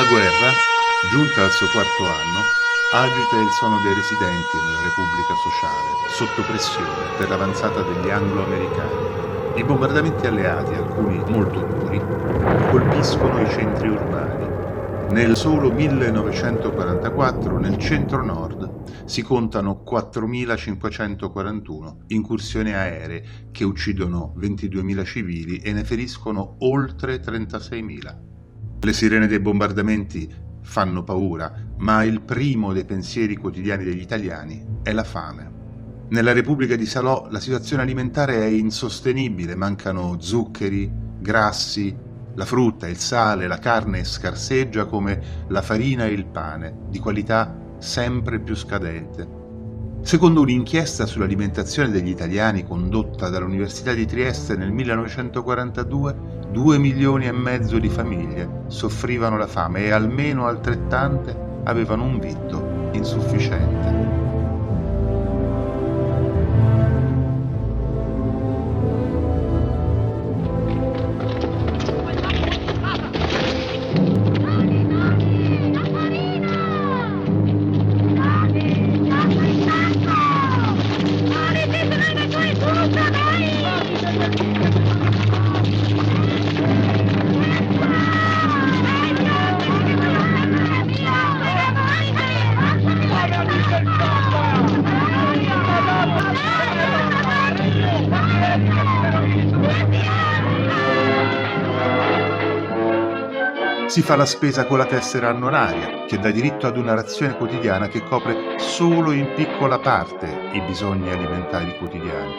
guerra, giunta al suo quarto anno, agita il sonno dei residenti nella Repubblica Sociale, sotto pressione per l'avanzata degli anglo-americani. I bombardamenti alleati, alcuni molto duri, colpiscono i centri urbani. Nel solo 1944, nel centro-nord, si contano 4.541 incursioni aeree che uccidono 22.000 civili e ne feriscono oltre 36.000. Le sirene dei bombardamenti fanno paura, ma il primo dei pensieri quotidiani degli italiani è la fame. Nella Repubblica di Salò la situazione alimentare è insostenibile, mancano zuccheri, grassi, la frutta, il sale, la carne scarseggia come la farina e il pane, di qualità sempre più scadente. Secondo un'inchiesta sull'alimentazione degli italiani condotta dall'Università di Trieste nel 1942, 2,5 milioni di famiglie soffrivano la fame e almeno altrettante avevano un vitto insufficiente. Si fa la spesa con la tessera annoraria, che dà diritto ad una razione quotidiana che copre solo in piccola parte i bisogni alimentari quotidiani.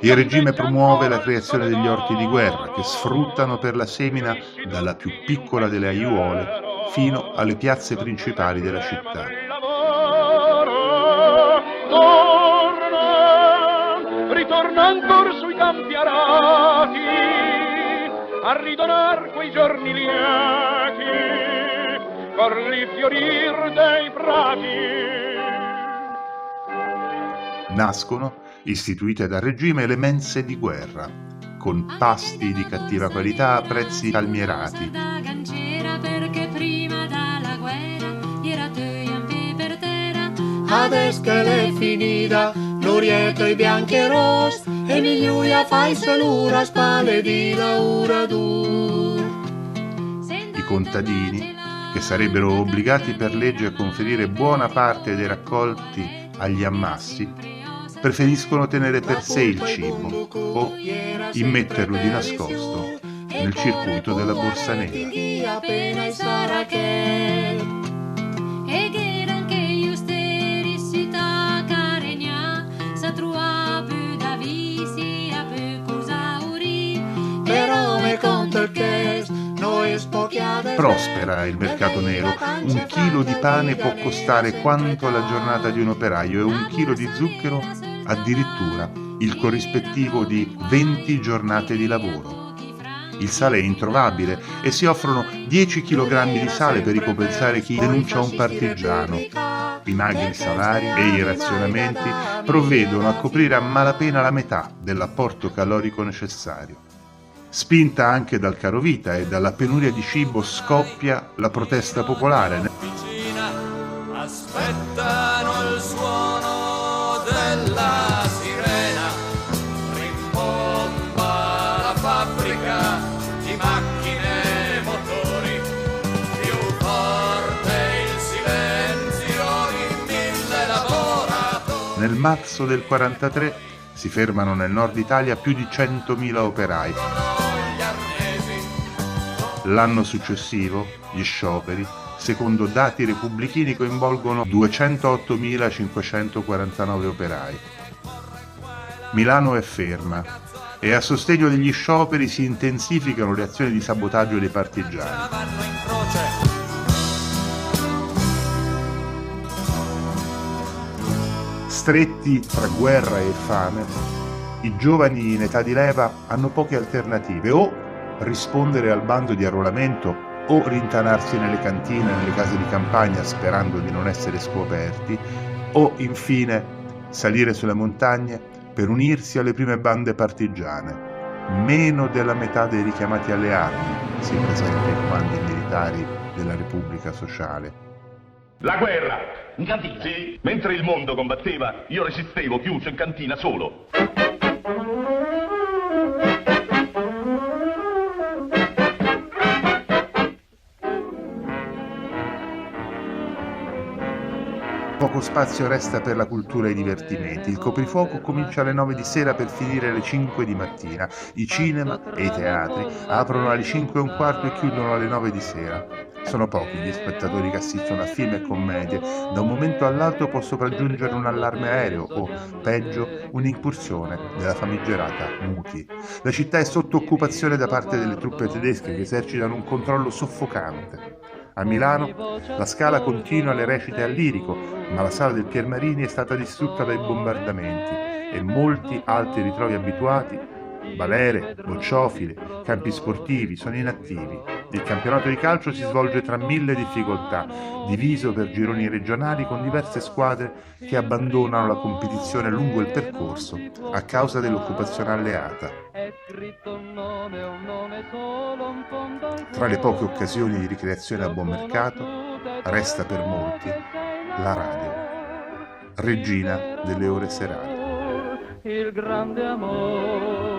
Il regime promuove la creazione degli orti di guerra, che sfruttano per la semina dalla più piccola delle aiuole fino alle piazze principali della città. Ritorna ancora sui campi arati a ridonar quei giorni lieti con il fiorir dei prati. Nascono, istituite dal regime, le mense di guerra, con pasti di cattiva qualità a prezzi calmierati. Adesso che l'è finita, l'orietto i bianchi e ros, e migliuia fai salura spalle di laura dur. I contadini, che sarebbero obbligati per legge a conferire buona parte dei raccolti agli ammassi, preferiscono tenere per sé il cibo o immetterlo di nascosto nel circuito della borsa nera. Prospera il mercato nero, 1 chilo di pane può costare quanto la giornata di un operaio e 1 chilo di zucchero addirittura il corrispettivo di 20 giornate di lavoro. Il sale è introvabile e si offrono 10 kg di sale per ricompensare chi denuncia un partigiano. I magri salari e i razionamenti provvedono a coprire a malapena la metà dell'apporto calorico necessario. Spinta anche dal carovita e dalla penuria di cibo, scoppia la protesta popolare. Aspettano il suono della sirena, rimbomba la fabbrica di macchine e motori, più forte il silenzio di 1000 lavoratori. Nel marzo del 43 si fermano nel nord Italia più di 100.000 operai. L'anno successivo, gli scioperi, secondo dati repubblichini, coinvolgono 208.549 operai. Milano è ferma e a sostegno degli scioperi si intensificano le azioni di sabotaggio dei partigiani. Stretti tra guerra e fame, i giovani in età di leva hanno poche alternative: o rispondere al bando di arruolamento o rintanarsi nelle cantine, nelle case di campagna sperando di non essere scoperti, o infine salire sulle montagne per unirsi alle prime bande partigiane. Meno della metà dei richiamati alle armi si presenta ai comandi militari della Repubblica Sociale. La guerra! In cantina? Sì, mentre il mondo combatteva, io resistevo chiuso in cantina solo. Poco spazio resta per la cultura e i divertimenti. Il coprifuoco comincia alle 9 di sera per finire alle 5 di mattina. I cinema e i teatri aprono alle 5:15 e chiudono alle 9 di sera. Sono pochi gli spettatori che assistono a film e commedie. Da un momento all'altro può sopraggiungere un allarme aereo o, peggio, un'incursione della famigerata Muti. La città è sotto occupazione da parte delle truppe tedesche che esercitano un controllo soffocante. A Milano la Scala continua le recite al Lirico, ma la sala del Piermarini è stata distrutta dai bombardamenti e molti altri ritrovi abituati, balere, bocciofile, campi sportivi, sono inattivi. Il campionato di calcio si svolge tra 1000 difficoltà, diviso per gironi regionali con diverse squadre che abbandonano la competizione lungo il percorso a causa dell'occupazione alleata. Tra le poche occasioni di ricreazione a buon mercato resta per molti la radio, regina delle ore serali. Il grande amore